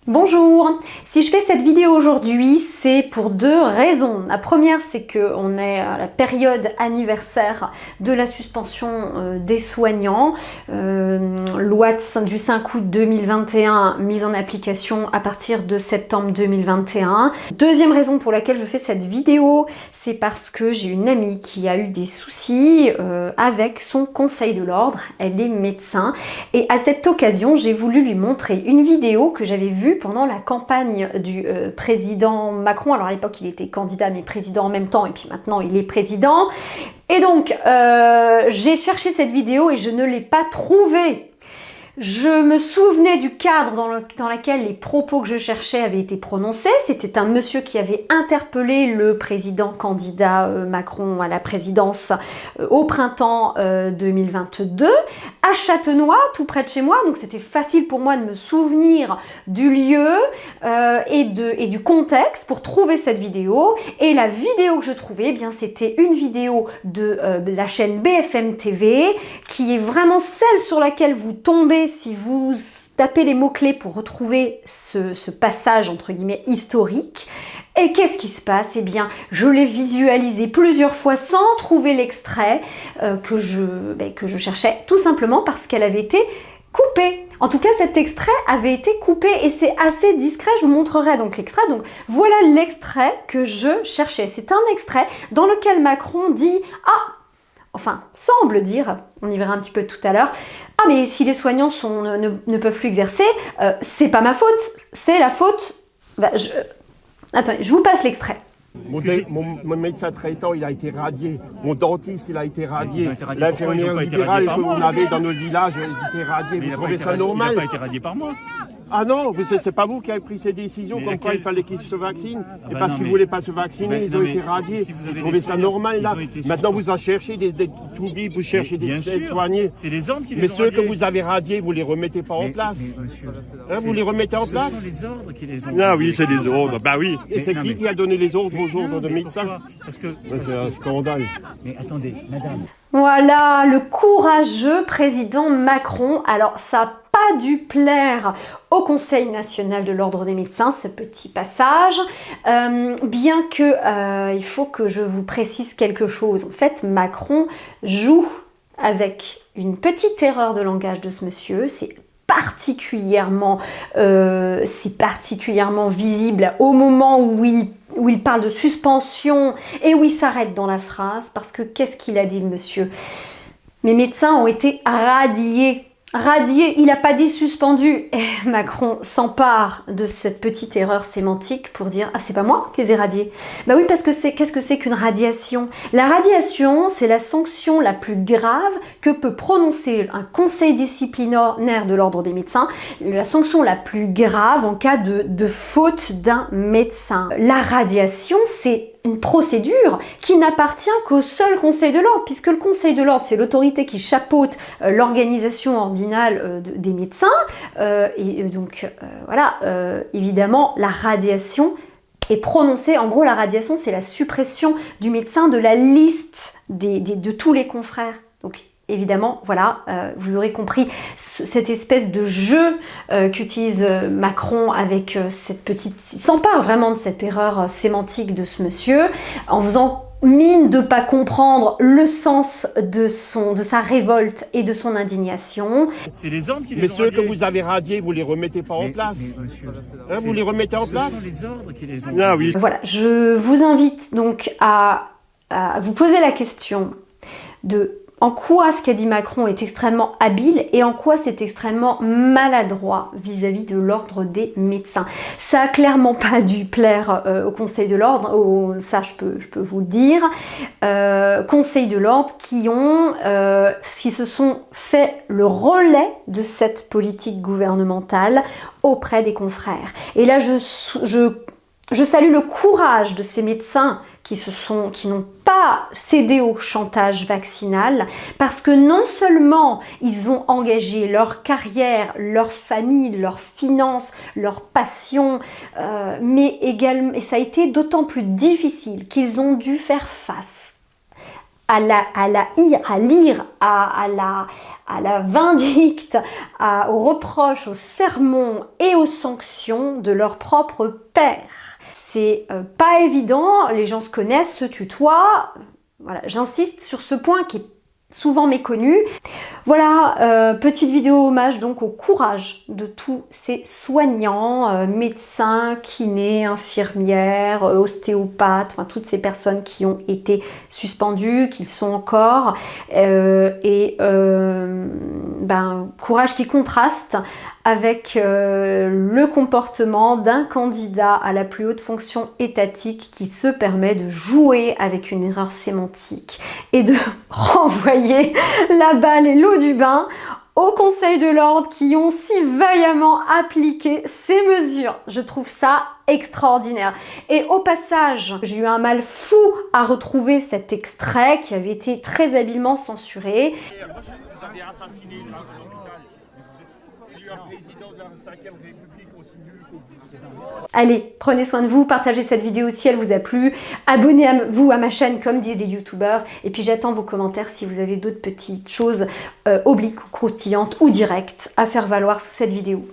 Bonjour! Si je fais cette vidéo aujourd'hui, c'est pour deux raisons. La première, c'est qu'on est à la période anniversaire de la suspension des soignants. Loi du 5 août 2021, mise en application à partir de septembre 2021. Deuxième raison pour laquelle je fais cette vidéo, c'est parce que j'ai une amie qui a eu des soucis avec son conseil de l'ordre. Elle est médecin et à cette occasion, j'ai voulu lui montrer une vidéo que j'avais vue pendant la campagne du président Macron. Alors à l'époque il était candidat mais président en même temps et puis maintenant il est président. Et donc j'ai cherché cette vidéo et je ne l'ai pas trouvée. Je me souvenais du cadre dans lequel les propos que je cherchais avaient été prononcés. C'était un monsieur qui avait interpellé le président candidat Macron à la présidence au printemps 2022 à Châtenois, tout près de chez moi. Donc c'était facile pour moi de me souvenir du lieu et du contexte pour trouver cette vidéo. Et la vidéo que je trouvais, eh bien c'était une vidéo de la chaîne BFM TV qui est vraiment celle sur laquelle vous tombez si vous tapez les mots-clés pour retrouver ce passage entre guillemets historique. Et qu'est-ce qui se passe? Eh bien, je l'ai visualisé plusieurs fois sans trouver l'extrait que je cherchais, tout simplement parce qu'elle avait été coupée. En tout cas, cet extrait avait été coupé et c'est assez discret. Je vous montrerai donc l'extrait. Donc, voilà l'extrait que je cherchais. C'est un extrait dans lequel Macron dit « Ah !» Enfin, semble dire, on y verra un petit peu tout à l'heure, « Ah, mais si les soignants ne peuvent plus exercer, c'est pas ma faute, c'est la faute... » Attendez, je vous passe l'extrait. Mon médecin traitant, il a été radié. Mon dentiste, il a été radié. L'infirmière libérale que vous avez dans notre village, il a été radié. Vous trouvez ça normal? Il n'a pas été radié par moi. Ah non, c'est pas vous qui avez pris ces décisions comme quoi il fallait qu'ils se vaccinent. Et parce qu'ils ne voulaient pas se vacciner, ils ont été radiés. Vous trouvez ça normal là? Maintenant vous en cherchez des toubis, vous cherchez des soignés. C'est les ordres qui les ont mais ceux radiés. Que vous avez radiés, vous les remettez pas en place. Vous les remettez en place? Ce sont les ordres qui les ont Ah oui, c'est les ordres. Bah oui. Et c'est mais- qui a donné les ordres aux ordres de médecins? C'est un scandale. Mais attendez, madame. Voilà, le courageux président Macron. Alors, ça n'a pas dû plaire au Conseil national de l'ordre des médecins, ce petit passage, bien que il faut que je vous précise quelque chose. En fait, Macron joue avec une petite erreur de langage de ce monsieur. C'est particulièrement visible au moment où il parle de suspension et où il s'arrête dans la phrase, parce que qu'est-ce qu'il a dit le monsieur? Mes médecins ont été radiés. Radié, il n'a pas dit suspendu. Et Macron s'empare de cette petite erreur sémantique pour dire « Ah, c'est pas moi qui les ai radiés ». Bah oui, parce que qu'est-ce que c'est qu'une radiation? La radiation, c'est la sanction la plus grave que peut prononcer un conseil disciplinaire de l'ordre des médecins, la sanction la plus grave en cas de faute d'un médecin. La radiation, c'est une procédure qui n'appartient qu'au seul Conseil de l'ordre, puisque le Conseil de l'ordre, c'est l'autorité qui chapeaute l'organisation ordinale des médecins. Voilà, évidemment, la radiation est prononcée. En gros, la radiation, c'est la suppression du médecin de la liste de tous les confrères. Donc, évidemment, voilà, vous aurez compris cette espèce de jeu qu'utilise Macron avec cette petite... Il s'empare vraiment de cette erreur sémantique de ce monsieur, en faisant mine de ne pas comprendre le sens de sa révolte et de son indignation. C'est les ordres qui les Mais ont ceux radiés. que vous avez radiés, vous les remettez pas en place. Vous les remettez en place? Ce sont les ordres qui les ont Ah radiés. oui. Voilà, je vous invite donc à vous poser la question de en quoi ce qu'a dit Macron est extrêmement habile et en quoi c'est extrêmement maladroit vis-à-vis de l'ordre des médecins. Ça a clairement pas dû plaire au Conseil de l'ordre, ça je peux vous le dire. Conseil de l'ordre qui se sont fait le relais de cette politique gouvernementale auprès des confrères. Et là je salue le courage de ces médecins qui n'ont pas cédé au chantage vaccinal, parce que non seulement ils ont engagé leur carrière, leur famille, leurs finances, leur passion, mais également, et ça a été d'autant plus difficile qu'ils ont dû faire face à à la vindicte, aux reproches, aux sermons et aux sanctions de leur propre père. C'est pas évident, les gens se connaissent, se tutoient. Voilà, j'insiste sur ce point qui est souvent méconnu. Voilà, petite vidéo hommage donc au courage de tous ces soignants, médecins, kinés, infirmières, ostéopathes, enfin toutes ces personnes qui ont été suspendues, qui le sont encore, courage qui contraste avec le comportement d'un candidat à la plus haute fonction étatique qui se permet de jouer avec une erreur sémantique et de renvoyer la balle et l'eau du bain au Conseil de l'Ordre qui ont si vaillamment appliqué ces mesures. Je trouve ça extraordinaire. Et au passage, j'ai eu un mal fou à retrouver cet extrait qui avait été très habilement censuré. Vous avez assassiné une femme à l'hôpital. Il y a eu un président de la 5e République aussi nul que vous. Allez, prenez soin de vous, partagez cette vidéo si elle vous a plu, abonnez-vous à ma chaîne comme disent les youtubeurs, et puis j'attends vos commentaires si vous avez d'autres petites choses obliques ou croustillantes ou directes à faire valoir sous cette vidéo.